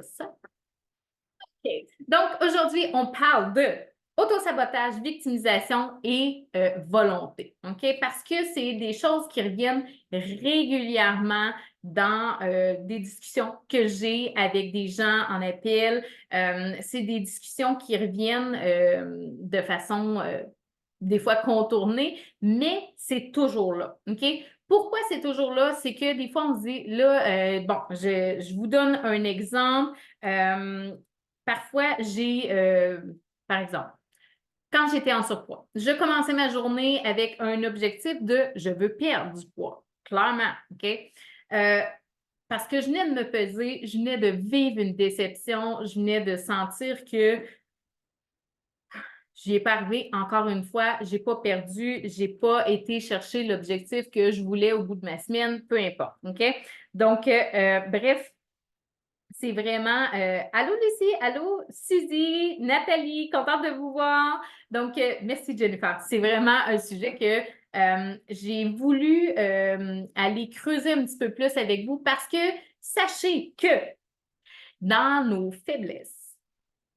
Ça. OK. Donc, aujourd'hui, on parle de autosabotage, victimisation et volonté. OK? Parce que c'est des choses qui reviennent régulièrement dans des discussions que j'ai avec des gens en appel. C'est des discussions qui reviennent de façon des fois contournée, mais c'est toujours là. OK? Pourquoi c'est toujours là? C'est que des fois, on se dit, là, bon, je vous donne un exemple. Parfois, par exemple, quand j'étais en surpoids, je commençais ma journée avec un objectif de je veux perdre du poids, clairement, OK? Euh, Parce que je venais de me peser, je venais de vivre une déception, je venais de sentir que j'y ai pas arrivé encore une fois, j'ai pas perdu, j'ai pas été chercher l'objectif que je voulais au bout de ma semaine, peu importe, OK? Donc, bref, c'est vraiment allô Lucie, allô Suzy, Nathalie, contente de vous voir. Donc, merci Jennifer. C'est vraiment un sujet que j'ai voulu aller creuser un petit peu plus avec vous parce que sachez que dans nos faiblesses,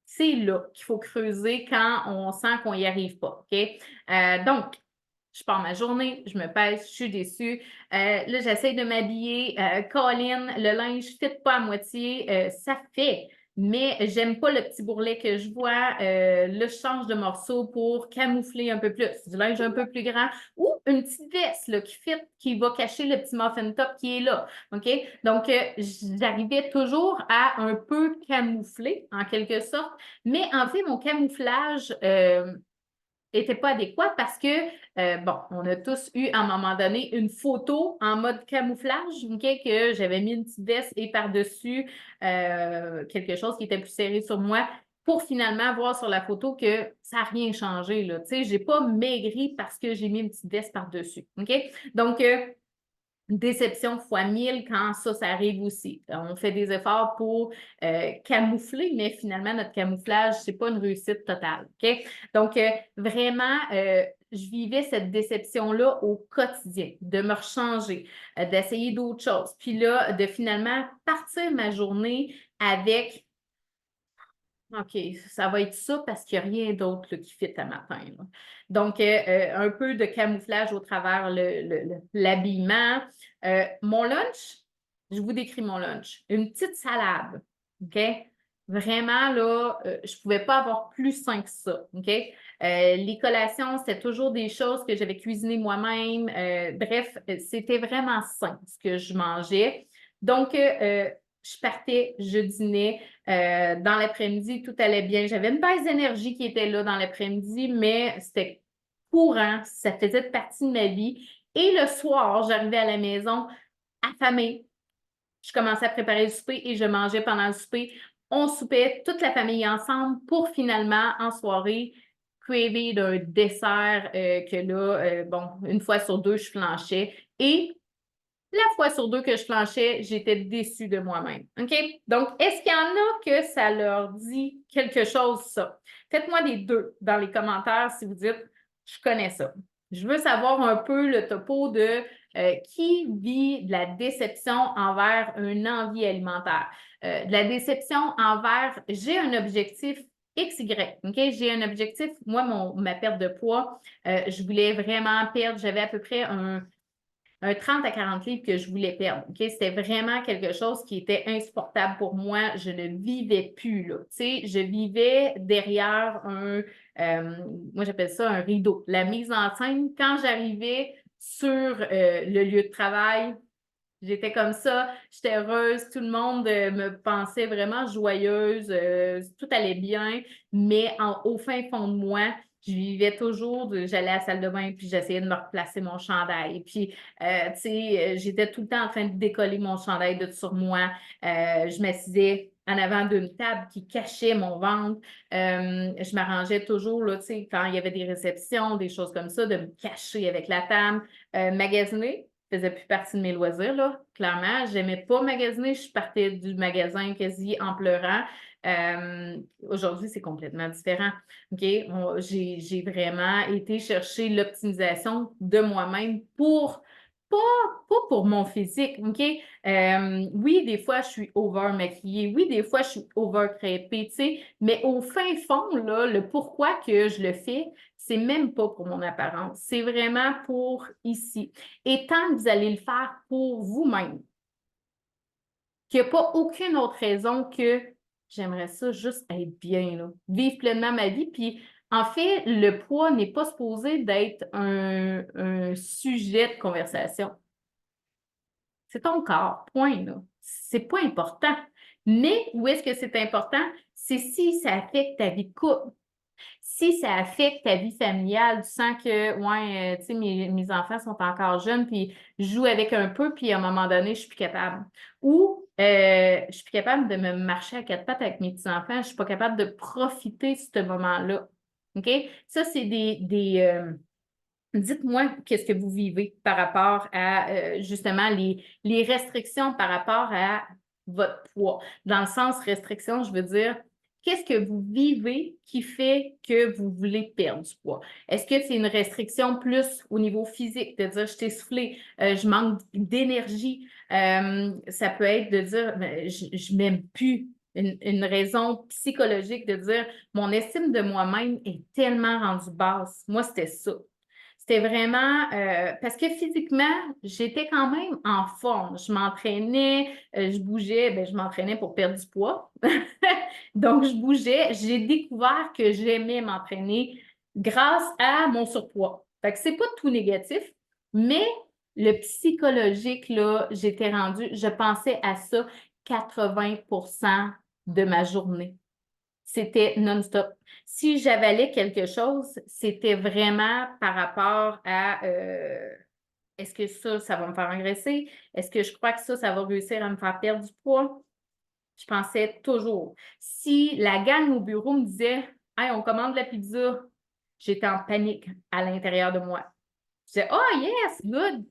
c'est là qu'il faut creuser quand on sent qu'on n'y arrive pas. OK? Donc, je pars ma journée, je me pèse, je suis déçue. Là, j'essaie de m'habiller. Colin, le linge ne fit pas à moitié. Ça fait, mais j'aime pas le petit bourrelet que je vois. Là, je change de morceau pour camoufler un peu plus. Du linge un peu plus grand ou une petite veste là, qui fit, qui va cacher le petit muffin top qui est là. OK? Donc, j'arrivais toujours à un peu camoufler, en quelque sorte. Mais en fait, mon camouflage était pas adéquat parce que, bon, on a tous eu à un moment donné une photo en mode camouflage, OK, que j'avais mis une petite veste et par-dessus quelque chose qui était plus serré sur moi pour finalement voir sur la photo que ça n'a rien changé, là. Tu sais, j'ai pas maigri parce que j'ai mis une petite veste par-dessus, OK? Donc, déception fois 1000 quand ça arrive aussi. On fait des efforts pour camoufler, mais finalement, notre camouflage, c'est pas une réussite totale. OK? Donc, vraiment, je vivais cette déception-là au quotidien, de me rechanger, d'essayer d'autres choses. Puis là, de finalement partir ma journée avec OK, ça va être ça parce qu'il n'y a rien d'autre là, qui fit à matin, là. Donc, un peu de camouflage au travers l'habillement. Mon lunch, je vous décris mon lunch. Une petite salade, OK? Vraiment, là, je ne pouvais pas avoir plus sain que ça, OK? Les collations, c'était toujours des choses que j'avais cuisinées moi-même. Bref, c'était vraiment sain ce que je mangeais. Donc, je partais, je dînais. Dans l'après-midi, tout allait bien. J'avais une baisse d'énergie qui était là dans l'après-midi, mais c'était courant, ça faisait partie de ma vie. Et le soir, j'arrivais à la maison affamée. Je commençais à préparer le souper et je mangeais pendant le souper. On soupait toute la famille ensemble pour finalement, en soirée, craver d'un dessert que là, bon, une fois sur deux, je flanchais. Et la fois sur deux que je flanchais, j'étais déçue de moi-même. OK? Donc, est-ce qu'il y en a que ça leur dit quelque chose, ça? Faites-moi des deux dans les commentaires si vous dites je connais ça. Je veux savoir un peu le topo de qui vit de la déception envers une envie alimentaire. De la déception envers j'ai un objectif XY. OK? J'ai un objectif, moi, ma perte de poids, je voulais vraiment perdre, j'avais à peu près un 30 à 40 livres que je voulais perdre. OK? C'était vraiment quelque chose qui était insupportable pour moi. Je ne vivais plus, là. Tu sais, je vivais derrière moi j'appelle ça un rideau. La mise en scène, quand j'arrivais sur le lieu de travail, j'étais comme ça, j'étais heureuse, tout le monde me pensait vraiment joyeuse, tout allait bien, mais au fin fond de moi, je vivais toujours, j'allais à la salle de bain, puis j'essayais de me replacer mon chandail. Puis, tu sais, j'étais tout le temps en train de décoller mon chandail de sur moi. Je m'assisais en avant d'une table qui cachait mon ventre. Je m'arrangeais toujours, là, tu sais, quand il y avait des réceptions, des choses comme ça, de me cacher avec la table. Magasiner, faisait plus partie de mes loisirs, là, clairement. J'aimais pas magasiner. Je partais du magasin quasi en pleurant. Aujourd'hui, c'est complètement différent. OK? J'ai vraiment été chercher l'optimisation de moi-même pour pas pour mon physique, OK? Oui, des fois, je suis over maquillée. Oui, des fois, je suis over crêpée, tu sais. Mais au fin fond, là, le pourquoi que je le fais, c'est même pas pour mon apparence. C'est vraiment pour ici. Et tant que vous allez le faire pour vous-même, qu'il n'y a pas aucune autre raison que j'aimerais ça juste être bien, là, vivre pleinement ma vie. Puis, en fait, le poids n'est pas supposé d'être un sujet de conversation. C'est ton corps, point, là. C'est pas important. Mais où est-ce que c'est important? C'est si ça affecte ta vie de couple. Si ça affecte ta vie familiale, tu sens que, ouais, tu sais, mes enfants sont encore jeunes, puis je joue avec un peu, puis à un moment donné, je suis plus capable. Ou je suis plus capable de me marcher à quatre pattes avec mes petits-enfants, je suis pas capable de profiter de ce moment-là. OK? Ça, c'est dites-moi qu'est-ce que vous vivez par rapport à justement les restrictions par rapport à votre poids. Dans le sens restriction, je veux dire, qu'est-ce que vous vivez qui fait que vous voulez perdre du poids? Est-ce que c'est une restriction plus au niveau physique, de dire je suis essoufflée, je manque d'énergie? Ça peut être de dire ben, je m'aime plus. Une raison psychologique de dire mon estime de moi-même est tellement rendue basse. Moi, c'était ça. C'était vraiment parce que physiquement, j'étais quand même en forme. Je m'entraînais, je bougeais, ben, je m'entraînais pour perdre du poids. Donc, je bougeais. J'ai découvert que j'aimais m'entraîner grâce à mon surpoids. Fait que c'est pas tout négatif, mais le psychologique, là, j'étais rendue, je pensais à ça 80% de ma journée. C'était non-stop. Si j'avalais quelque chose, c'était vraiment par rapport à est-ce que ça va me faire engraisser? Est-ce que je crois que ça va réussir à me faire perdre du poids? Je pensais toujours. Si la gang au bureau me disait Hey, on commande la pizza, j'étais en panique à l'intérieur de moi. Je disais Oh yes, good!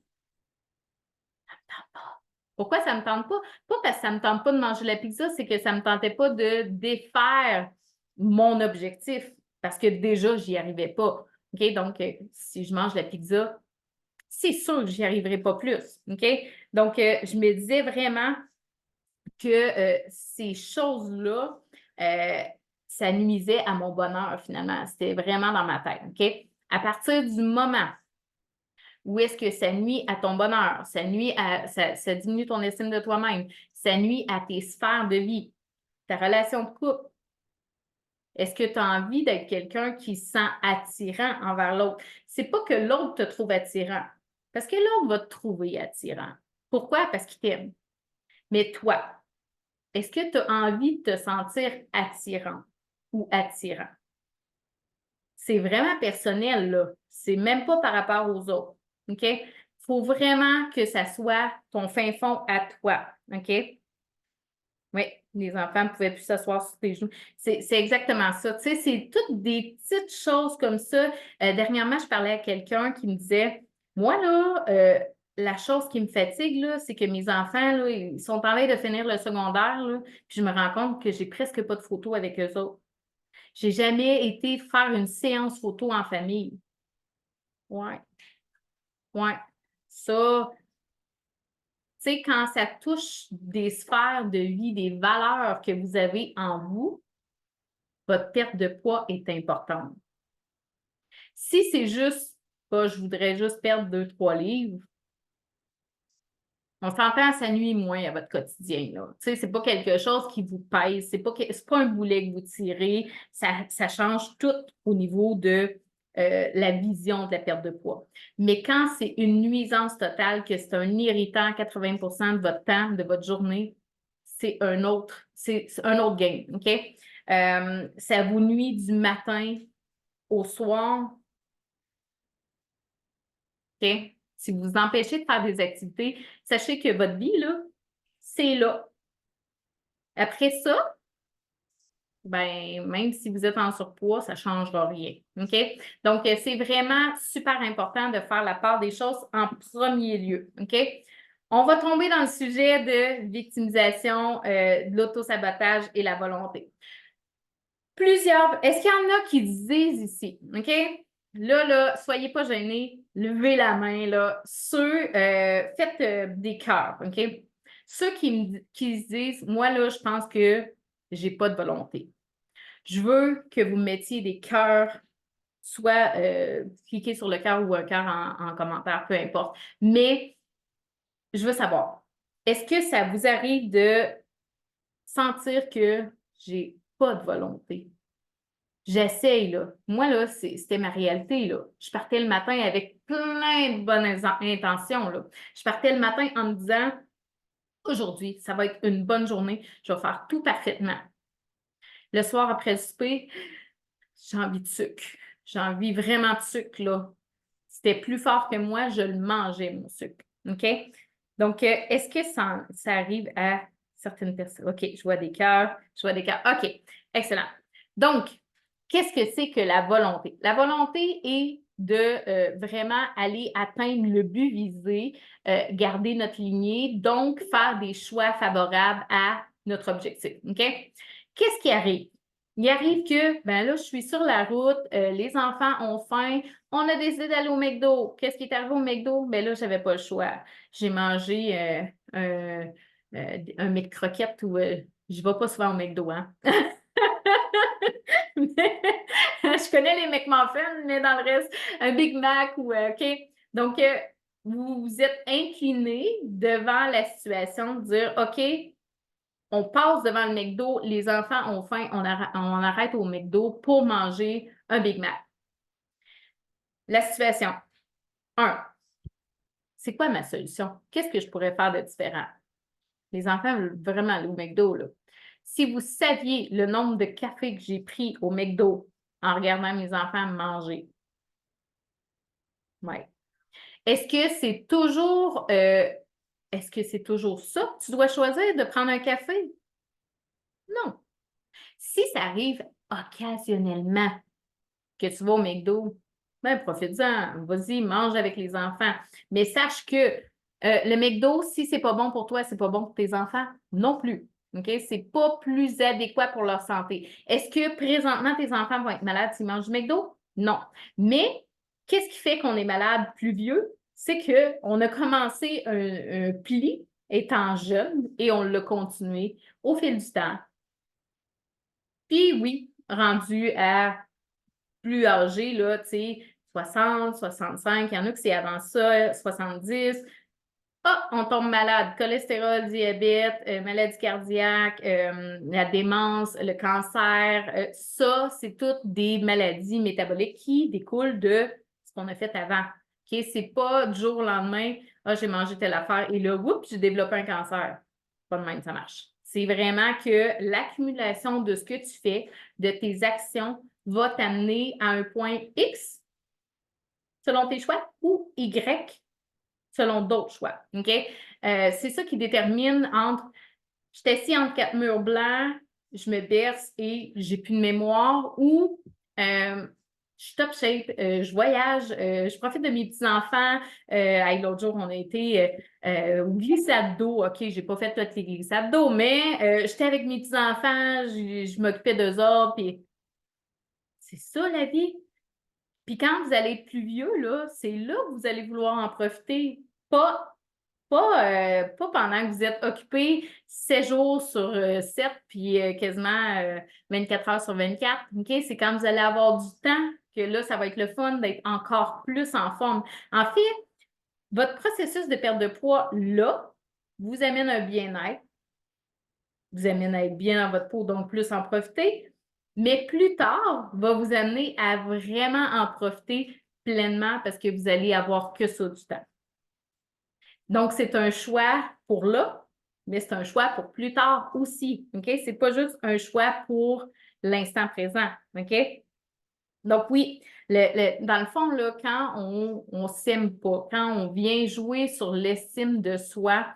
Pourquoi ça ne me tente pas? Pas parce que ça ne me tente pas de manger la pizza, c'est que ça ne me tentait pas de défaire mon objectif parce que déjà, j'y arrivais pas. OK? Donc, si je mange la pizza, c'est sûr que j'y arriverai pas plus. OK? Donc, je me disais vraiment que ces choses-là, euh, ça nuisait à mon bonheur finalement. C'était vraiment dans ma tête. OK? À partir du moment où est-ce que ça nuit à ton bonheur, ça diminue ton estime de toi-même, ça nuit à tes sphères de vie, ta relation de couple. Est-ce que tu as envie d'être quelqu'un qui se sent attirant envers l'autre? C'est pas que l'autre te trouve attirant, parce que l'autre va te trouver attirant. Pourquoi? Parce qu'il t'aime. Mais toi, est-ce que tu as envie de te sentir attirant ou attirant? C'est vraiment personnel, là. C'est même pas par rapport aux autres. OK? Il faut vraiment que ça soit ton fin fond à toi. OK? Oui, les enfants ne pouvaient plus s'asseoir sur tes genoux. C'est exactement ça. Tu sais, c'est toutes des petites choses comme ça. Dernièrement, je parlais à quelqu'un qui me disait Moi, là, la chose qui me fatigue, là, c'est que mes enfants, là, ils sont en train de finir le secondaire, là, puis je me rends compte que j'ai presque pas de photos avec eux autres. J'ai jamais été faire une séance photo en famille. Ouais, ouais. Ça, tu sais, quand ça touche des sphères de vie, des valeurs que vous avez en vous, votre perte de poids est importante. Si c'est juste, je voudrais juste perdre 2, 3 livres, on s'entend, ça nuit moins à votre quotidien, là. Tu sais, c'est pas quelque chose qui vous pèse, c'est pas un boulet que vous tirez, ça change tout au niveau de la vision de la perte de poids. Mais quand c'est une nuisance totale, que c'est un irritant 80% de votre temps, de votre journée, c'est un autre game, OK? Ça vous nuit du matin au soir, OK? Si vous vous empêchez de faire des activités, sachez que votre vie, là, c'est là. Après ça, ben, même si vous êtes en surpoids, ça ne changera rien. OK? Donc, c'est vraiment super important de faire la part des choses en premier lieu. OK? On va tomber dans le sujet de victimisation, de l'autosabotage et la volonté. Est-ce qu'il y en a qui disent ici, OK? là, soyez pas gênés, levez la main, là. Faites des cœurs, OK? Ceux qui se disent, moi, là, je pense que j'ai pas de volonté. Je veux que vous mettiez des cœurs, soit cliquez sur le cœur ou un cœur en commentaire, peu importe. Mais je veux savoir, est-ce que ça vous arrive de sentir que j'ai pas de volonté? J'essaye, là. Moi, là, c'était ma réalité, là. Je partais le matin avec plein de bonnes intentions, là. Je partais le matin en me disant, aujourd'hui, ça va être une bonne journée, je vais faire tout parfaitement. Le soir, après le souper, j'ai envie de sucre. J'ai envie vraiment de sucre, là. C'était plus fort que moi, je le mangeais, mon sucre. OK? Donc, est-ce que ça arrive à certaines personnes? OK, je vois des cœurs, je vois des cœurs. OK, excellent. Donc, qu'est-ce que c'est que la volonté? La volonté est de vraiment aller atteindre le but visé, garder notre lignée, donc faire des choix favorables à notre objectif. OK? Qu'est-ce qui arrive? Il arrive que, ben là, je suis sur la route, les enfants ont faim, on a décidé d'aller au McDo. Qu'est-ce qui est arrivé au McDo? Ben là, je n'avais pas le choix. J'ai mangé un McCroquette ou je ne vais pas souvent au McDo, hein? Je connais les McMuffins, mais dans le reste, un Big Mac ou OK. Donc, vous vous êtes incliné devant la situation de dire OK, on passe devant le McDo, les enfants ont faim, on arrête au McDo pour manger un Big Mac. La situation. 1. C'est quoi ma solution? Qu'est-ce que je pourrais faire de différent? Les enfants veulent vraiment aller au McDo, là. Si vous saviez le nombre de cafés que j'ai pris au McDo en regardant mes enfants manger, ouais. Est-ce que c'est toujours ça que tu dois choisir de prendre un café? Non. Si ça arrive occasionnellement que tu vas au McDo, ben profite-en, vas-y, mange avec les enfants. Mais sache que le McDo, si c'est pas bon pour toi, c'est pas bon pour tes enfants non plus. OK? C'est pas plus adéquat pour leur santé. Est-ce que présentement tes enfants vont être malades s'ils mangent du McDo? Non. Mais qu'est-ce qui fait qu'on est malade plus vieux? C'est qu'on a commencé un pli étant jeune et on l'a continué au fil du temps. Puis oui, rendu à plus âgé, là, tu sais, 60, 65, il y en a que c'est avant ça, 70. Ah, on tombe malade, cholestérol, diabète, maladie cardiaque, la démence, le cancer. Ça, c'est toutes des maladies métaboliques qui découlent de ce qu'on a fait avant. OK? C'est pas du jour au lendemain, ah, j'ai mangé telle affaire et là, oups, j'ai développé un cancer. Pas de même, ça marche. C'est vraiment que l'accumulation de ce que tu fais, de tes actions, va t'amener à un point X selon tes choix ou Y selon d'autres choix. OK? C'est ça qui détermine entre je suis assis entre quatre murs blancs, je me berce et j'ai plus de mémoire ou je suis top shape, je voyage, je profite de mes petits-enfants. L'autre jour, on a été au glissade d'eau. OK, j'ai pas fait toutes les glissades d'eau, mais j'étais avec mes petits-enfants, je m'occupais d'eux autres, puis c'est ça la vie. Puis quand vous allez être plus vieux, là, c'est là que vous allez vouloir en profiter. Pas pendant que vous êtes occupé 7 jours sur 7, puis quasiment 24 heures sur 24. OK? C'est quand vous allez avoir du temps que là, ça va être le fun d'être encore plus en forme. En fait, votre processus de perte de poids, là, vous amène un bien-être, vous amène à être bien dans votre peau, donc plus en profiter. Mais plus tard, va vous amener à vraiment en profiter pleinement parce que vous allez avoir que ça du temps. Donc, c'est un choix pour là, mais c'est un choix pour plus tard aussi. OK? C'est pas juste un choix pour l'instant présent. OK? Donc, oui, dans le fond, là, quand on s'aime pas, quand on vient jouer sur l'estime de soi,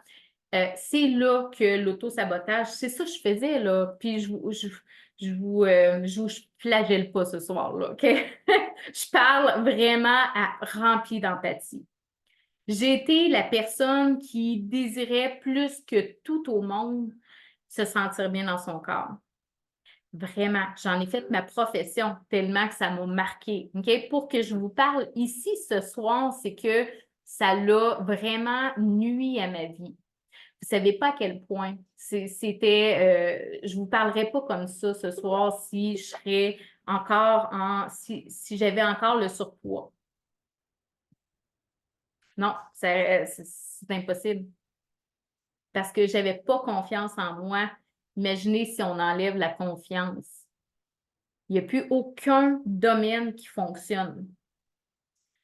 c'est là que l'auto-sabotage, c'est ça que je faisais, là. Puis je flagelle pas ce soir, là. OK? Je parle vraiment à rempli d'empathie. J'ai été la personne qui désirait plus que tout au monde se sentir bien dans son corps. Vraiment, j'en ai fait ma profession tellement que ça m'a marqué. OK? Pour que je vous parle ici ce soir, c'est que ça l'a vraiment nui à ma vie. Vous ne savez pas à quel point. Je ne vous parlerai pas comme ça ce soir si je serais encore si j'avais encore le surpoids. Non, c'est impossible. Parce que je n'avais pas confiance en moi. Imaginez si on enlève la confiance. Il n'y a plus aucun domaine qui fonctionne.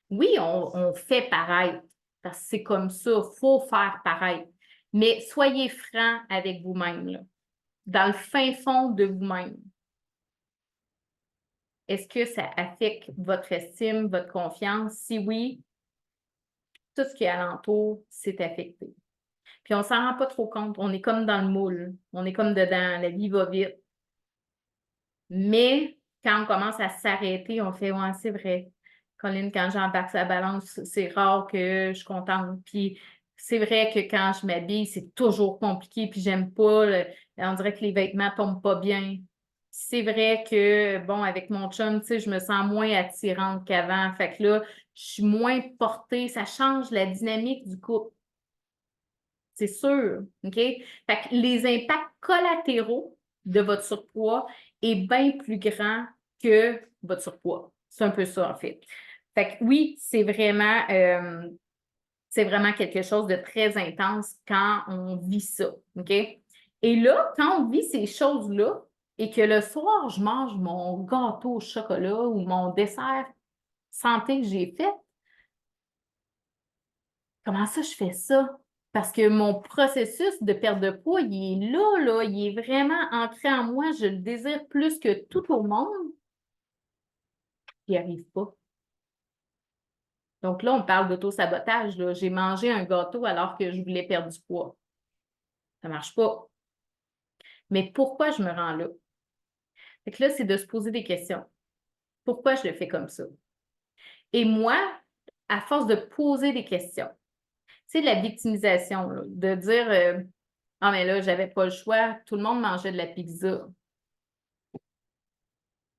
Oui, on fait paraître, parce que c'est comme ça, il faut faire paraître. Mais soyez franc avec vous-même, là, dans le fin fond de vous-même. Est-ce que ça affecte votre estime, votre confiance? Si oui, tout ce qui est alentour, c'est affecté. Puis on ne s'en rend pas trop compte. On est comme dans le moule. On est comme dedans. La vie va vite. Mais quand on commence à s'arrêter, on fait ouais, c'est vrai. Colline, quand j'embarque sa balance, c'est rare que je suis contente. Puis c'est vrai que quand je m'habille, c'est toujours compliqué. Puis j'aime pas. On dirait que les vêtements tombent pas bien. C'est vrai que, bon, avec mon chum, tu sais, je me sens moins attirante qu'avant. Fait que là, je suis moins portée. Ça change la dynamique du couple. C'est sûr, OK? Fait que les impacts collatéraux de votre surpoids est bien plus grand que votre surpoids. C'est un peu ça, en fait. Fait que oui, c'est vraiment quelque chose de très intense quand on vit ça, OK? Et là, quand on vit ces choses-là et que le soir, je mange mon gâteau au chocolat ou mon dessert santé que j'ai fait, comment ça je fais ça? Parce que mon processus de perte de poids, il est là, il est vraiment ancré en moi. Je le désire plus que tout au monde. J'y arrive pas. Donc là, on parle d'auto-sabotage, là. J'ai mangé un gâteau alors que je voulais perdre du poids. Ça marche pas. Mais pourquoi je me rends là? Fait que là, c'est de se poser des questions. Pourquoi je le fais comme ça? Et moi, à force de poser des questions, c'est de la victimisation, là, de dire ah, mais là, j'avais pas le choix, tout le monde mangeait de la pizza.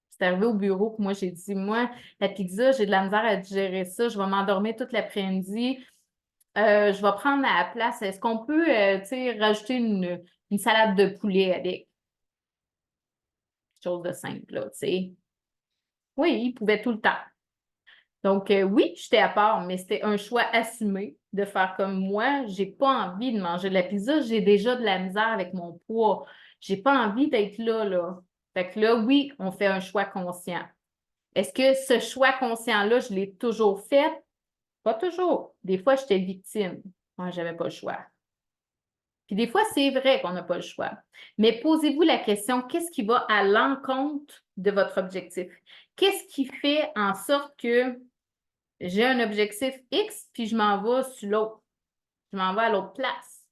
C'est arrivé au bureau que moi, j'ai dit, moi, la pizza, j'ai de la misère à digérer ça, je vais m'endormir toute l'après-midi. Je vais prendre à la place. Est-ce qu'on peut, tu sais, rajouter une salade de poulet avec? Quelque chose de simple, là, tu sais. Oui, il pouvait tout le temps. Donc, oui, j'étais à part, mais c'était un choix assumé de faire comme moi. J'ai pas envie de manger de la pizza. J'ai déjà de la misère avec mon poids. J'ai pas envie d'être là, là. Fait que là, oui, on fait un choix conscient. Est-ce que ce choix conscient-là, je l'ai toujours fait? Pas toujours. Des fois, j'étais victime. Moi, j'avais pas le choix. Puis des fois, c'est vrai qu'on n'a pas le choix. Mais posez-vous la question, qu'est-ce qui va à l'encontre de votre objectif? Qu'est-ce qui fait en sorte que j'ai un objectif X, puis je m'en vais sur l'autre? Je m'en vais à l'autre place.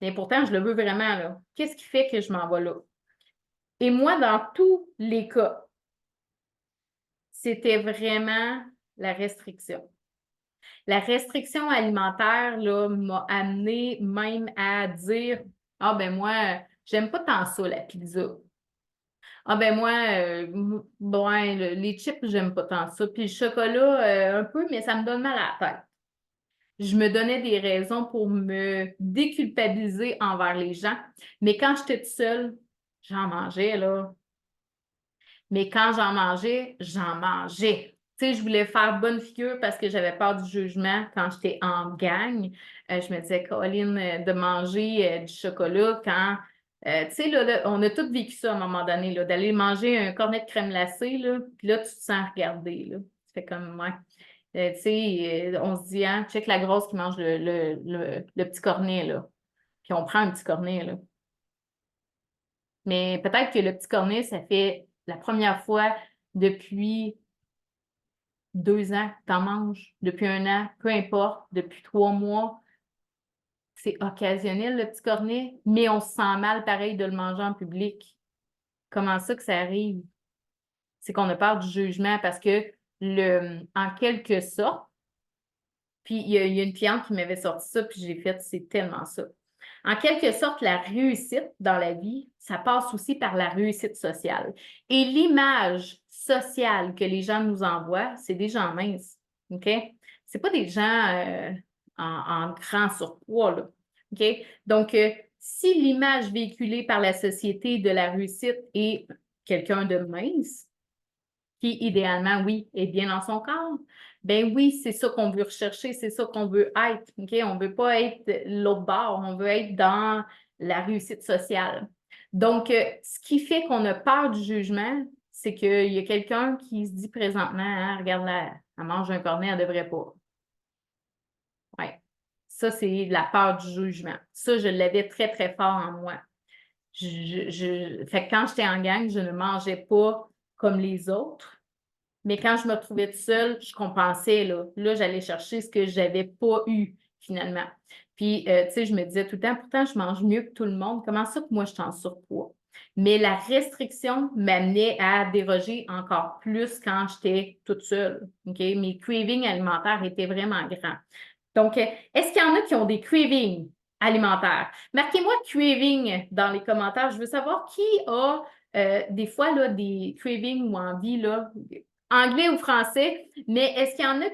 Et pourtant, je le veux vraiment, là. Qu'est-ce qui fait que je m'en vais là? Et moi, dans tous les cas, c'était vraiment la restriction. La restriction alimentaire là, m'a amené même à dire ah ben moi, j'aime pas tant ça, la pizza. Ah ben moi, les chips, j'aime pas tant ça. Puis le chocolat, un peu, mais ça me donne mal à la tête. Je me donnais des raisons pour me déculpabiliser envers les gens. Mais quand j'étais toute seule, j'en mangeais, là. Mais quand j'en mangeais, j'en mangeais. Tu sais, je voulais faire bonne figure parce que j'avais peur du jugement quand j'étais en gang. Je me disais, Colline, de manger du chocolat quand. Tu sais, là, on a tous vécu ça à un moment donné, là, d'aller manger un cornet de crème glacée, là, puis là, tu te sens regarder, là. Tu fais comme, ouais. Tu sais, on se dit, hein, check la grosse qui mange le petit cornet, là. Puis on prend un petit cornet, là. Mais peut-être que le petit cornet, ça fait la première fois depuis 2 ans que tu en manges, depuis 1 an, peu importe, depuis 3 mois. C'est occasionnel, le petit cornet, mais on se sent mal pareil de le manger en public. Comment ça que ça arrive? C'est qu'on a peur du jugement parce que, en quelque sorte, puis il y a une cliente qui m'avait sorti ça, puis j'ai fait, c'est tellement ça. En quelque sorte, la réussite dans la vie, ça passe aussi par la réussite sociale. Et l'image sociale que les gens nous envoient, c'est des gens minces, OK? C'est pas des gens en grand surpoids, là, OK? Donc, si l'image véhiculée par la société de la réussite est quelqu'un de mince, qui idéalement, oui, est bien dans son corps, ben oui, c'est ça qu'on veut rechercher, c'est ça qu'on veut être, OK? On ne veut pas être l'autre bord, on veut être dans la réussite sociale. Donc, ce qui fait qu'on a peur du jugement, c'est qu'il y a quelqu'un qui se dit présentement, hein, regarde-la, elle mange un cornet, elle ne devrait pas. Oui. Ça, c'est la peur du jugement. Ça, je l'avais très, très fort en moi. Fait que quand j'étais en gang, je ne mangeais pas comme les autres. Mais quand je me retrouvais toute seule, je compensais, là. Là, j'allais chercher ce que je n'avais pas eu, finalement. Puis, tu sais, je me disais tout le temps, pourtant, je mange mieux que tout le monde. Comment ça que moi, je suis en surpoids? Mais la restriction m'amenait à déroger encore plus quand j'étais toute seule. OK? Mes cravings alimentaires étaient vraiment grands. Donc, est-ce qu'il y en a qui ont des cravings alimentaires? Marquez-moi craving dans les commentaires. Je veux savoir qui a des fois là, des cravings ou envies, là, anglais ou français, mais est-ce qu'il y en a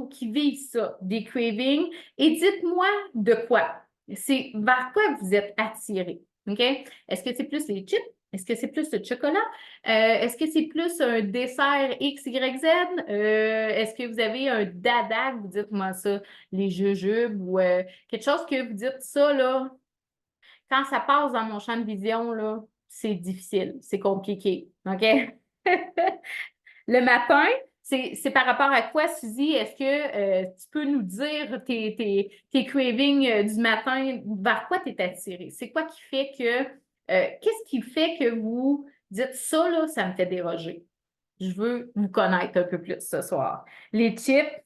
qui vivent ça, des cravings? Et dites-moi de quoi. C'est vers quoi vous êtes attiré. OK? Est-ce que c'est plus les chips? Est-ce que c'est plus le chocolat? Est-ce que c'est plus un dessert X, Y, Z? Est-ce que vous avez un dada, vous dites moi ça, les jujubes ou quelque chose que vous dites ça, là, quand ça passe dans mon champ de vision, là, c'est difficile, c'est compliqué. OK? Le matin, c'est par rapport à quoi, Suzy? Est-ce que tu peux nous dire tes cravings du matin, vers quoi tu es attirée? C'est quoi qui fait que, qu'est-ce qui fait que vous dites ça, là, ça me fait déroger? Je veux vous connaître un peu plus ce soir. Les chips,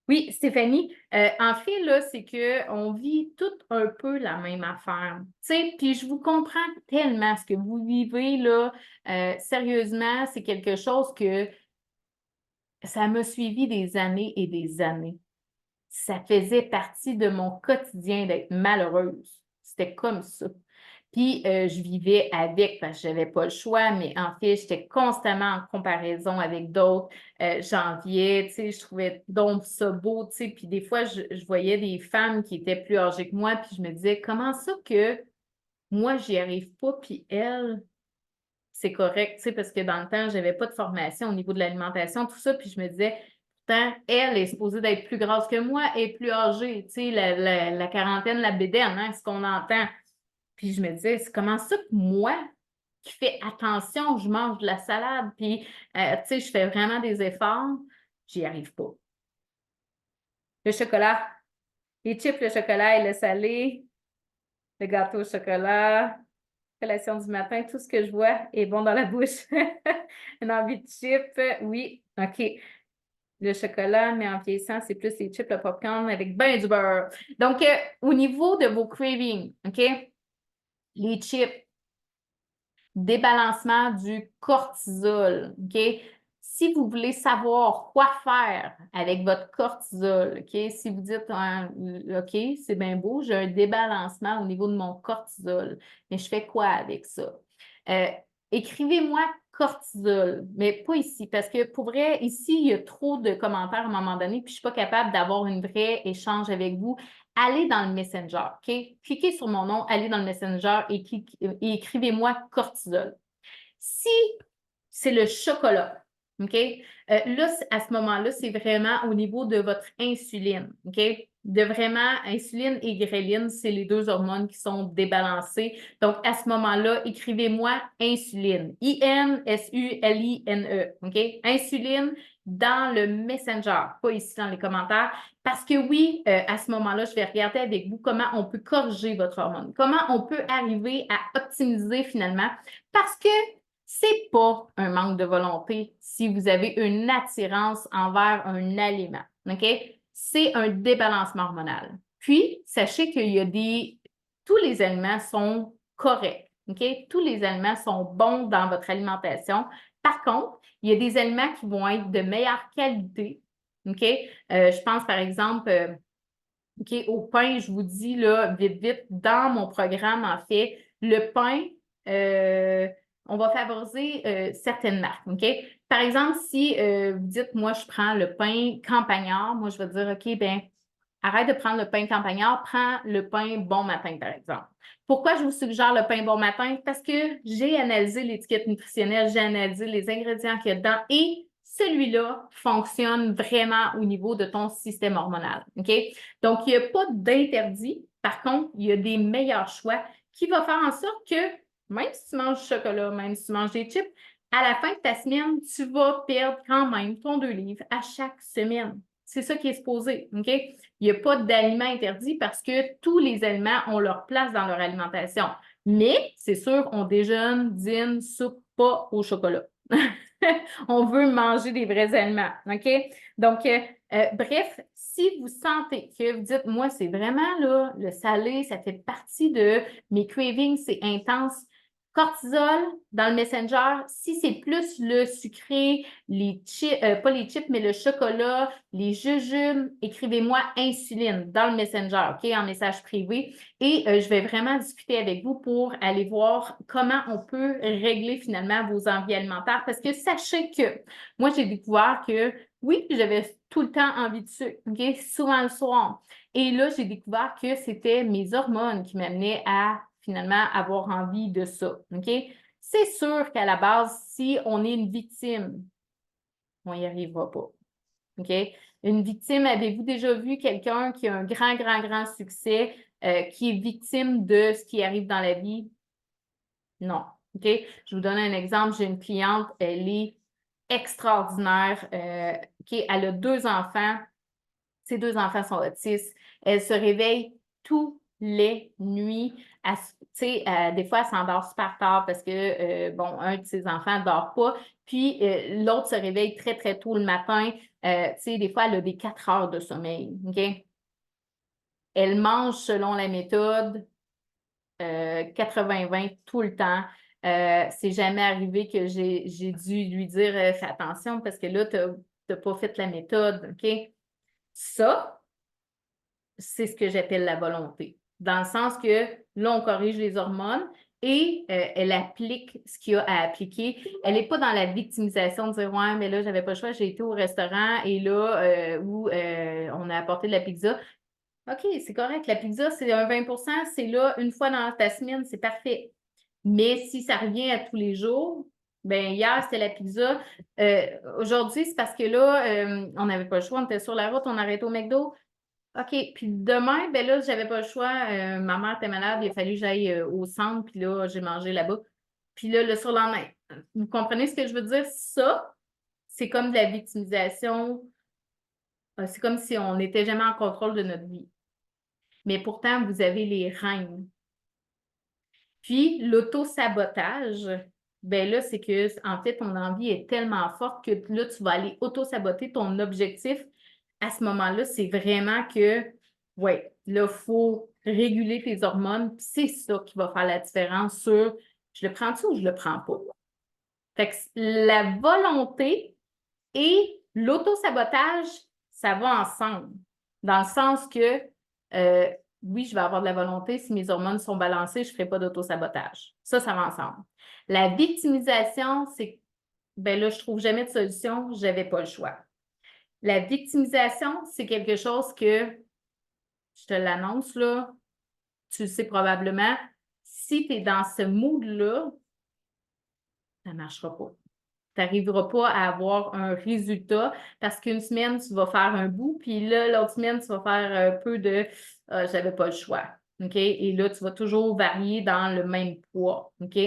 oui, Stéphanie, en fait, là, c'est qu'on vit tout un peu la même affaire. Tu sais, puis je vous comprends tellement ce que vous vivez, là. Sérieusement, c'est quelque chose que ça m'a suivi des années et des années. Ça faisait partie de mon quotidien d'être malheureuse. C'était comme ça. Puis, je vivais avec parce que je n'avais pas le choix, mais en fait, j'étais constamment en comparaison avec d'autres. J'enviais, tu sais, je trouvais donc ça beau, tu sais. Puis des fois, je voyais des femmes qui étaient plus âgées que moi, puis je me disais, comment ça que moi, j'y arrive pas, puis elle, c'est correct, tu sais, parce que dans le temps, je n'avais pas de formation au niveau de l'alimentation, tout ça, puis je me disais, pourtant, elle est supposée d'être plus grasse que moi et plus âgée, tu sais, la quarantaine, la bédaine, hein, ce qu'on entend. Puis je me disais, c'est comment ça que moi, qui fais attention, je mange de la salade, puis, tu sais, je fais vraiment des efforts, j'y arrive pas. Le chocolat, les chips, le chocolat et le salé, le gâteau au chocolat, collation du matin, tout ce que je vois est bon dans la bouche. Une envie de chips, oui, OK. Le chocolat, mais en vieillissant, c'est plus les chips, le popcorn avec ben du beurre. Donc, au niveau de vos cravings, OK? Les chips, débalancement du cortisol, OK? Si vous voulez savoir quoi faire avec votre cortisol, OK? Si vous dites, OK, c'est bien beau, j'ai un débalancement au niveau de mon cortisol, mais je fais quoi avec ça? Écrivez-moi cortisol, mais pas ici, parce que pour vrai, ici, il y a trop de commentaires à un moment donné, puis je ne suis pas capable d'avoir un vrai échange avec vous. Allez dans le Messenger, OK? Cliquez sur mon nom, allez dans le Messenger et écrivez-moi cortisol. Si c'est le chocolat, OK? Là, à ce moment-là, c'est vraiment au niveau de votre insuline, OK? De vraiment, insuline et ghrelin, c'est les deux hormones qui sont débalancées. Donc, à ce moment-là, écrivez-moi insuline. I-N-S-U-L-I-N-E, OK? Insuline dans le Messenger, pas ici dans les commentaires. Parce que oui, à ce moment-là, je vais regarder avec vous comment on peut corriger votre hormone, comment on peut arriver à optimiser finalement. Parce que c'est pas un manque de volonté si vous avez une attirance envers un aliment, OK? C'est un débalancement hormonal. Puis, sachez qu'il y a tous les aliments sont corrects, OK? Tous les aliments sont bons dans votre alimentation. Par contre, il y a des aliments qui vont être de meilleure qualité, OK? Je pense, par exemple, OK, au pain, je vous dis là, vite, vite, dans mon programme, en fait, le pain, on va favoriser certaines marques. OK? Par exemple, si vous dites, moi, je prends le pain campagnard, moi, je vais dire, OK, ben arrête de prendre le pain campagnard, prends le pain bon matin, par exemple. Pourquoi je vous suggère le pain bon matin? Parce que j'ai analysé l'étiquette nutritionnelle, j'ai analysé les ingrédients qu'il y a dedans et celui-là fonctionne vraiment au niveau de ton système hormonal. OK? Donc, il n'y a pas d'interdit. Par contre, il y a des meilleurs choix qui vont faire en sorte que même si tu manges du chocolat, même si tu manges des chips, à la fin de ta semaine, tu vas perdre quand même ton 2 livres à chaque semaine. C'est ça qui est supposé. OK? Il n'y a pas d'aliments interdits parce que tous les aliments ont leur place dans leur alimentation. Mais, c'est sûr, on déjeune, dîne, soupe, pas au chocolat. On veut manger des vrais aliments. OK? Donc, bref, si vous sentez que vous dites, moi, c'est vraiment là, le salé, ça fait partie de mes cravings, c'est intense. Cortisol dans le Messenger, si c'est plus le sucré, les chips, pas les chips, mais le chocolat, les jujubes, écrivez-moi insuline dans le Messenger, OK, en message privé. Et je vais vraiment discuter avec vous pour aller voir comment on peut régler finalement vos envies alimentaires. Parce que sachez que moi, j'ai découvert que oui, j'avais tout le temps envie de sucre, OK, souvent le soir. Et là, j'ai découvert que c'était mes hormones qui m'amenaient à finalement avoir envie de ça. OK? C'est sûr qu'à la base, si on est une victime, on n'y arrivera pas. OK? Une victime, avez-vous déjà vu quelqu'un qui a un grand, grand, grand succès, qui est victime de ce qui arrive dans la vie? Non. OK? Je vous donne un exemple. J'ai une cliente, elle est extraordinaire. OK? Elle a 2 enfants. Ses 2 enfants sont autistes. Elle se réveille tous les nuits. Des fois, elle s'endort super tard parce que, bon, un de ses enfants ne dort pas. Puis, l'autre se réveille très, très tôt le matin. Des fois, elle a des 4 heures de sommeil. OK? Elle mange selon la méthode 80-20 tout le temps. C'est jamais arrivé que j'ai dû lui dire fais attention parce que là, tu n'as pas fait la méthode. OK? Ça, c'est ce que j'appelle la volonté. Dans le sens que là, on corrige les hormones et elle applique ce qu'il y a à appliquer. Elle n'est pas dans la victimisation de dire ouais, mais là, j'avais pas le choix, j'ai été au restaurant et là, où on a apporté de la pizza. OK, c'est correct. La pizza, c'est un 20 c'est là une fois dans ta semaine, c'est parfait. Mais si ça revient à tous les jours, ben hier, c'était la pizza. Aujourd'hui, c'est parce que là, on n'avait pas le choix, on était sur la route, on arrêtait au McDo. OK. Puis demain, ben là, j'avais pas le choix. Ma mère était malade, il a fallu que j'aille au centre, puis là, j'ai mangé là-bas. Puis là, le surlendemain. Vous comprenez ce que je veux dire? Ça, c'est comme de la victimisation. C'est comme si on n'était jamais en contrôle de notre vie. Mais pourtant, vous avez les rênes. Puis l'auto-sabotage, ben là, c'est que, en fait, ton envie est tellement forte que là, tu vas aller auto-saboter ton objectif. À ce moment-là, c'est vraiment que, ouais, là, il faut réguler tes hormones. Puis c'est ça qui va faire la différence sur je le prends-tu ou je le prends pas. Fait que la volonté et l'auto-sabotage, ça va ensemble. Dans le sens que, euh, oui, je vais avoir de la volonté. Si mes hormones sont balancées, je ne ferai pas d'auto-sabotage. Ça va ensemble. La victimisation, c'est, ben là, je ne trouve jamais de solution, je n'avais pas le choix. La victimisation, c'est quelque chose que, je te l'annonce là, tu le sais probablement, si tu es dans ce mood-là, ça ne marchera pas. Tu n'arriveras pas à avoir un résultat parce qu'une semaine, tu vas faire un bout, puis là, l'autre semaine, tu vas faire un peu de j'avais pas le choix. OK? Et là, tu vas toujours varier dans le même poids. OK?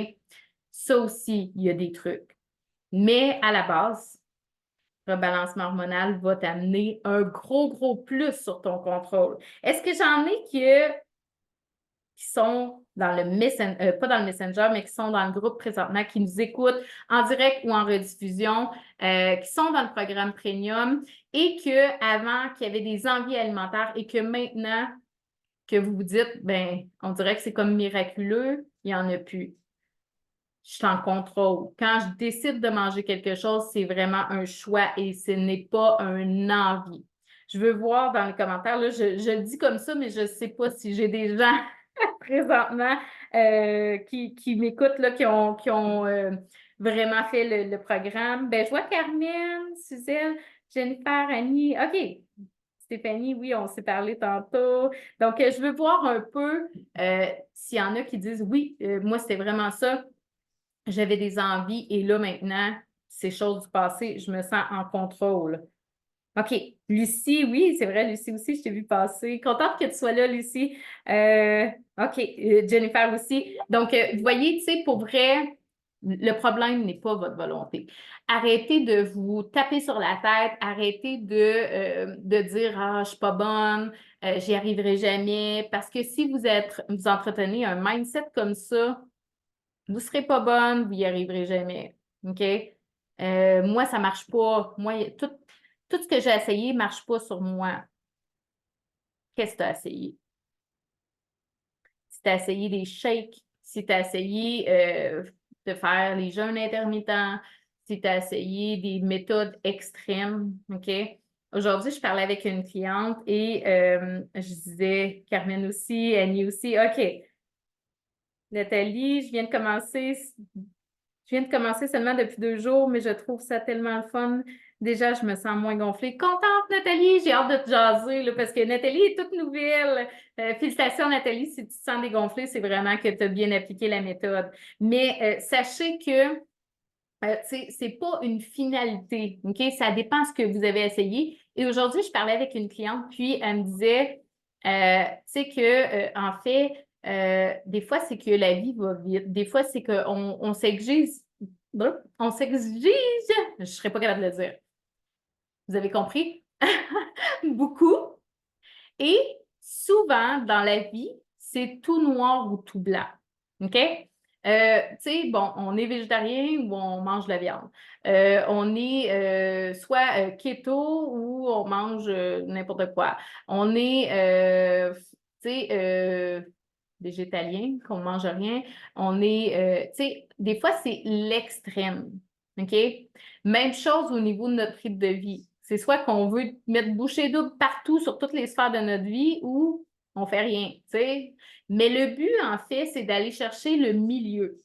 Ça aussi, il y a des trucs. Mais à la base, le rebalancement hormonal va t'amener un gros, gros plus sur ton contrôle. Est-ce que j'en ai qui sont dans le Messenger, pas dans le Messenger, mais qui sont dans le groupe présentement, qui nous écoutent en direct ou en rediffusion, qui sont dans le programme Premium et qu'avant, qu'il y avait des envies alimentaires et que maintenant, que vous vous dites, ben, on dirait que c'est comme miraculeux, il n'y en a plus. Je suis en contrôle. Quand je décide de manger quelque chose, c'est vraiment un choix et ce n'est pas un envie. Je veux voir dans les commentaires, là, je le dis comme ça, mais je ne sais pas si j'ai des gens présentement qui m'écoutent, là, qui ont vraiment fait le programme. Ben, je vois Carmen, Suzelle, Jennifer, Annie. OK. Stéphanie, oui, on s'est parlé tantôt. Donc, je veux voir un peu s'il y en a qui disent oui, moi, c'était vraiment ça. J'avais des envies et là, maintenant, c'est chose du passé, je me sens en contrôle. OK. Lucie, oui, c'est vrai, Lucie aussi, je t'ai vu passer. Contente que tu sois là, Lucie. OK. Jennifer aussi. Donc, vous voyez, tu sais, pour vrai, le problème n'est pas votre volonté. Arrêtez de vous taper sur la tête, arrêtez de dire ah, je suis pas bonne, j'y arriverai jamais. Parce que si vous entretenez un mindset comme ça, vous ne serez pas bonne, vous n'y arriverez jamais. OK? Moi, ça ne marche pas. Moi, tout ce que j'ai essayé ne marche pas sur moi. Qu'est-ce que tu as essayé? Si tu as essayé des shakes, si tu as essayé de faire les jeûnes intermittents, si tu as essayé des méthodes extrêmes, OK? Aujourd'hui, je parlais avec une cliente et je disais, Carmen aussi, Annie aussi, OK. Nathalie, je viens de commencer seulement depuis 2 jours, mais je trouve ça tellement le fun. Déjà, je me sens moins gonflée. Contente, Nathalie! J'ai hâte de te jaser, là, parce que Nathalie est toute nouvelle. Félicitations, Nathalie. Si tu te sens dégonflée, c'est vraiment que tu as bien appliqué la méthode. Mais sachez que c'est pas une finalité, OK? Ça dépend ce que vous avez essayé. Et aujourd'hui, je parlais avec une cliente, puis elle me disait, tu sais que, en fait, des fois, c'est que la vie va vite. Des fois, c'est qu'on s'exige, on s'exige, je ne serais pas capable de le dire. Vous avez compris? Beaucoup. Et souvent, dans la vie, c'est tout noir ou tout blanc. OK? Tu sais, bon, on est végétarien ou on mange de la viande. On est soit keto ou on mange n'importe quoi. On est, tu sais, végétalien, qu'on ne mange rien. On est, tu sais, des fois, c'est l'extrême. OK? Même chose au niveau de notre rythme de vie. C'est soit qu'on veut mettre bouchée double partout sur toutes les sphères de notre vie ou on fait rien, tu sais. Mais le but, en fait, c'est d'aller chercher le milieu,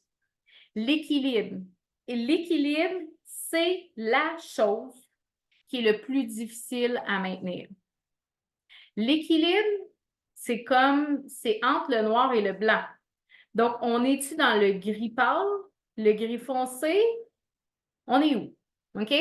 l'équilibre. Et l'équilibre, c'est la chose qui est le plus difficile à maintenir. L'équilibre, c'est entre le noir et le blanc. Donc, on est-tu dans le gris pâle, le gris foncé? On est où? OK?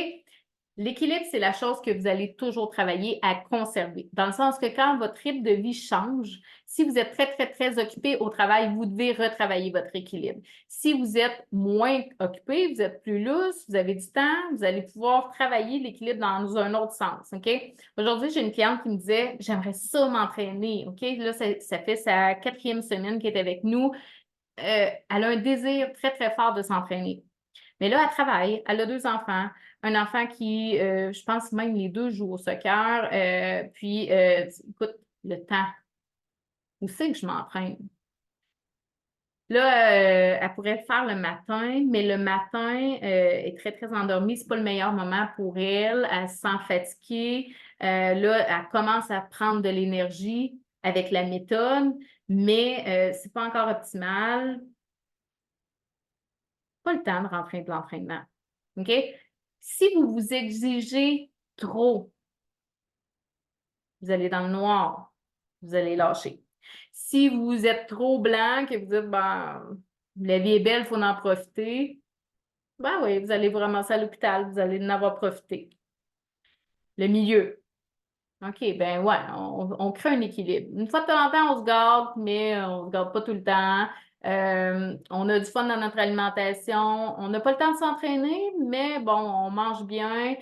L'équilibre, c'est la chose que vous allez toujours travailler à conserver. Dans le sens que quand votre rythme de vie change, si vous êtes très, très, très occupé au travail, vous devez retravailler votre équilibre. Si vous êtes moins occupé, vous êtes plus lousse, vous avez du temps, vous allez pouvoir travailler l'équilibre dans un autre sens. OK? Aujourd'hui, j'ai une cliente qui me disait, j'aimerais ça m'entraîner. OK? Là, ça fait sa 4e semaine qu'elle est avec nous. Elle a un désir très, très fort de s'entraîner. Mais là, elle travaille, elle a 2 enfants, un enfant qui, je pense même les 2 jouent au soccer. Puis, écoute, le temps, où c'est que je m'entraîne? Là, elle pourrait le faire le matin, mais le matin, est très, très endormie. Ce n'est pas le meilleur moment pour elle. Elle se sent fatiguée. Là, elle commence à prendre de l'énergie avec la méthode, mais ce n'est pas encore optimal. Pas le temps de rentrer de l'entraînement. OK? Si vous vous exigez trop, vous allez dans le noir, vous allez lâcher. Si vous êtes trop blanc, que vous dites, ben, la vie est belle, il faut en profiter, ben oui, vous allez vous ramasser à l'hôpital, vous allez en avoir profité. Le milieu. OK, ben ouais, on crée un équilibre. Une fois de temps en temps, on se garde, mais on ne se garde pas tout le temps. On a du fun dans notre alimentation. On n'a pas le temps de s'entraîner, mais bon, on mange bien.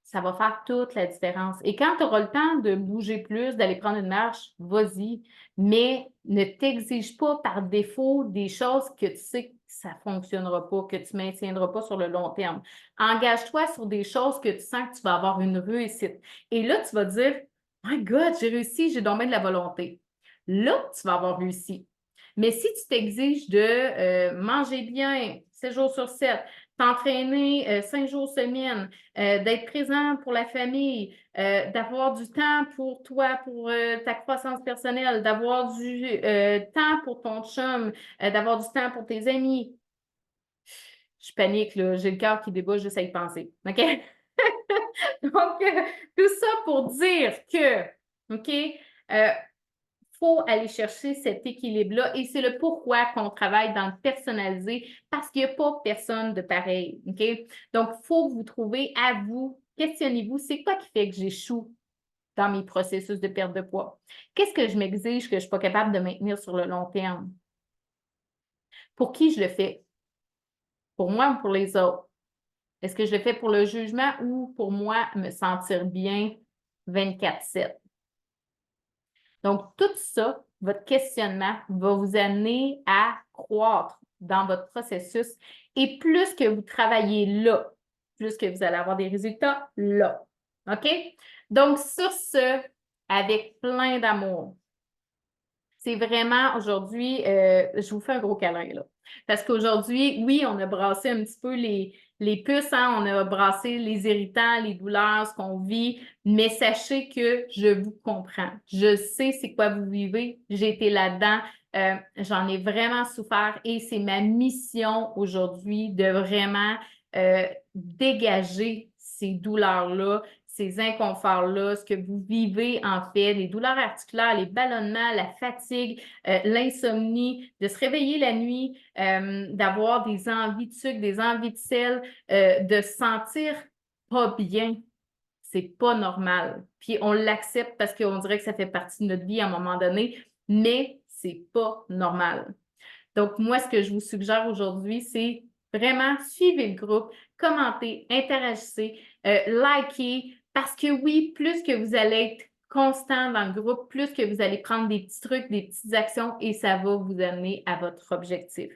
Ça va faire toute la différence. Et quand tu auras le temps de bouger plus, d'aller prendre une marche, vas-y. Mais ne t'exige pas par défaut des choses que tu sais que ça ne fonctionnera pas, que tu ne maintiendras pas sur le long terme. Engage-toi sur des choses que tu sens que tu vas avoir une réussite. Et là, tu vas dire, My God, j'ai réussi, j'ai donc bien de la volonté. Là, tu vas avoir réussi. Mais si tu t'exiges de manger bien 7 jours sur 7, t'entraîner 5 jours semaine, d'être présent pour la famille, d'avoir du temps pour toi, pour ta croissance personnelle, d'avoir du temps pour ton chum, d'avoir du temps pour tes amis. Je panique, là, j'ai le cœur qui débat juste à y penser. OK? Donc, tout ça pour dire que, OK, faut aller chercher cet équilibre-là et c'est le pourquoi qu'on travaille dans le personnalisé parce qu'il n'y a pas personne de pareil. OK? Donc, il faut vous trouver à vous, questionnez-vous, c'est quoi qui fait que j'échoue dans mes processus de perte de poids? Qu'est-ce que je m'exige que je ne suis pas capable de maintenir sur le long terme? Pour qui je le fais? Pour moi ou pour les autres? Est-ce que je le fais pour le jugement ou pour moi me sentir bien 24/7? Donc, tout ça, votre questionnement va vous amener à croître dans votre processus. Et plus que vous travaillez là, plus que vous allez avoir des résultats là. OK? Donc, sur ce, avec plein d'amour, c'est vraiment aujourd'hui, je vous fais un gros câlin là. Parce qu'aujourd'hui, oui, on a brassé un petit peu les puces, hein, on a brassé les irritants, les douleurs, ce qu'on vit, mais sachez que je vous comprends. Je sais c'est quoi vous vivez, j'ai été là-dedans, j'en ai vraiment souffert et c'est ma mission aujourd'hui de vraiment dégager ces douleurs-là, ces inconforts-là, ce que vous vivez en fait, les douleurs articulaires, les ballonnements, la fatigue, l'insomnie, de se réveiller la nuit, d'avoir des envies de sucre, des envies de sel, de se sentir pas bien. C'est pas normal. Puis on l'accepte parce qu'on dirait que ça fait partie de notre vie à un moment donné, mais c'est pas normal. Donc, moi, ce que je vous suggère aujourd'hui, c'est vraiment suivez le groupe, commentez, interagissez, likez, parce que oui, plus que vous allez être constant dans le groupe, plus que vous allez prendre des petits trucs, des petites actions et ça va vous amener à votre objectif.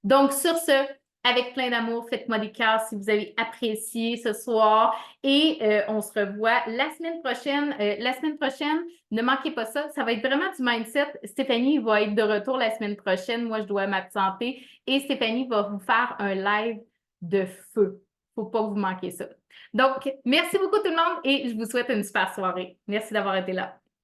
Donc, sur ce, avec plein d'amour, faites-moi des cœurs si vous avez apprécié ce soir et on se revoit la semaine prochaine. La semaine prochaine, ne manquez pas ça, ça va être vraiment du mindset. Stéphanie va être de retour la semaine prochaine. Moi, je dois m'absenter et Stéphanie va vous faire un live de feu. Il ne faut pas que vous manquiez ça. Donc, merci beaucoup tout le monde et je vous souhaite une super soirée. Merci d'avoir été là.